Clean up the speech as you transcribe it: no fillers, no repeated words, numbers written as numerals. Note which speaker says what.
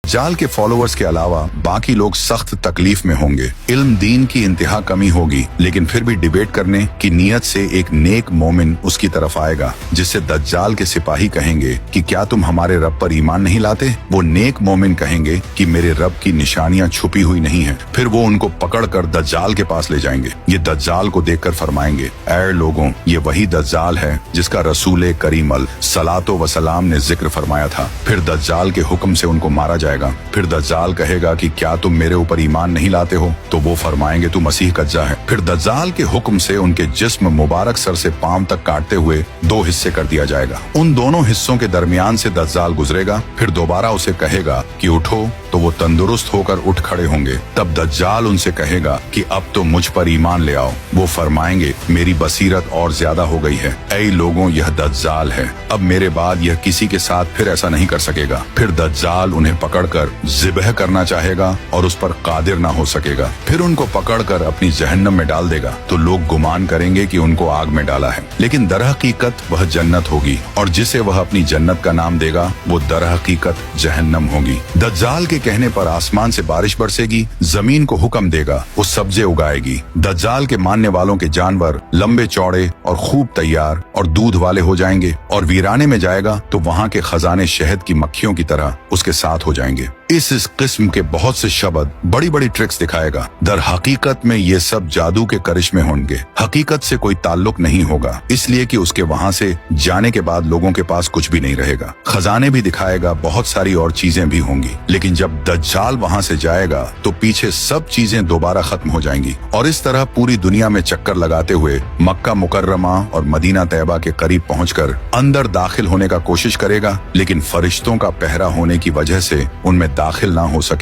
Speaker 1: दज्जाल के फॉलोअर्स के अलावा बाकी लोग सख्त तकलीफ में होंगे। इल्म दीन की इंतहा कमी होगी, लेकिन फिर भी डिबेट करने की नीयत से एक नेक मोमिन उसकी तरफ आएगा, जिससे दज्जाल के सिपाही कहेंगे कि क्या तुम हमारे रब पर ईमान नहीं लाते? वो नेक मोमिन कहेंगे कि मेरे रब की निशानियां छुपी हुई नहीं है। फिर वो उनको पकड़कर दज्जाल के पास ले जाएंगे। ये दज्जाल को देखकर फरमाएंगे, ऐ लोगों, ये वही दज्जाल है जिसका रसूल करीम सलातो वसलाम ने जिक्र फरमाया था। फिर दज्जाल के हुक्म से उनको मारा जाएगा। फिर दज्जाल कहेगा कि क्या तुम मेरे ऊपर ईमान नहीं लाते हो? तो वो फरमाएंगे तू मसीह कज्जा है। फिर दज्जाल के हुक्म से उनके जिस्म मुबारक सर से पांव तक काटते हुए दो हिस्से कर दिया जाएगा। उन दोनों हिस्सों के दरमियान से दज्जाल गुजरेगा। फिर दोबारा उसे कहेगा कि उठो, तो वो तंदुरुस्त होकर उठ खड़े होंगे। तब दज्जाल उनसे कहेगा कि अब तो मुझ पर ईमान ले आओ। वो फरमाएंगे, मेरी बसीरत और ज्यादा हो गई है। ऐ लोगों, यह दज्जाल है। अब मेरे बाद यह किसी के साथ फिर ऐसा नहीं कर सकेगा। फिर दज्जाल उन्हें पकड़कर ज़िबह करना चाहेगा और उस पर कादिर ना हो सकेगा। फिर उनको पकड़कर अपनी जहन्नम में डाल देगा, तो लोग गुमान करेंगे कि उनको आग में डाला है, लेकिन दरहकीकत वह जन्नत होगी, और जिसे वह अपनी जन्नत का नाम देगा वो दरहकीकत जहन्नम होगी। दज्जाल के कहने पर आसमान से बारिश बरसेगी, जमीन को हुक्म देगा, वो सब्जे उगाएगी। दज्जाल के मानने वालों के जानवर लंबे चौड़े और खूब तैयार और दूध वाले हो जाएंगे, और वीराने में जाएगा तो वहाँ के खजाने शहद की मक्खियों की तरह उसके साथ हो जाएंगे। इस किस्म के बहुत से शब्द, बड़ी बड़ी ट्रिक्स दिखाएगा। दर हकीकत में ये सब जादू के करिश्मे होंगे, हकीकत से कोई ताल्लुक नहीं होगा, इसलिए कि उसके वहाँ से जाने के बाद लोगों के पास कुछ भी नहीं रहेगा। खजाने भी दिखाएगा, बहुत सारी और चीजें भी होंगी, लेकिन जब दज्जाल वहाँ से जाएगा तो पीछे सब चीजें दोबारा खत्म हो जाएंगी। और इस तरह पूरी दुनिया में चक्कर लगाते हुए मक्का मुकर्रमा और मदीना तैयबा के करीब पहुंचकर अंदर दाखिल होने का कोशिश करेगा, लेकिन फरिश्तों का पहरा होने की वजह से उनमें दाखिल ना हो सके।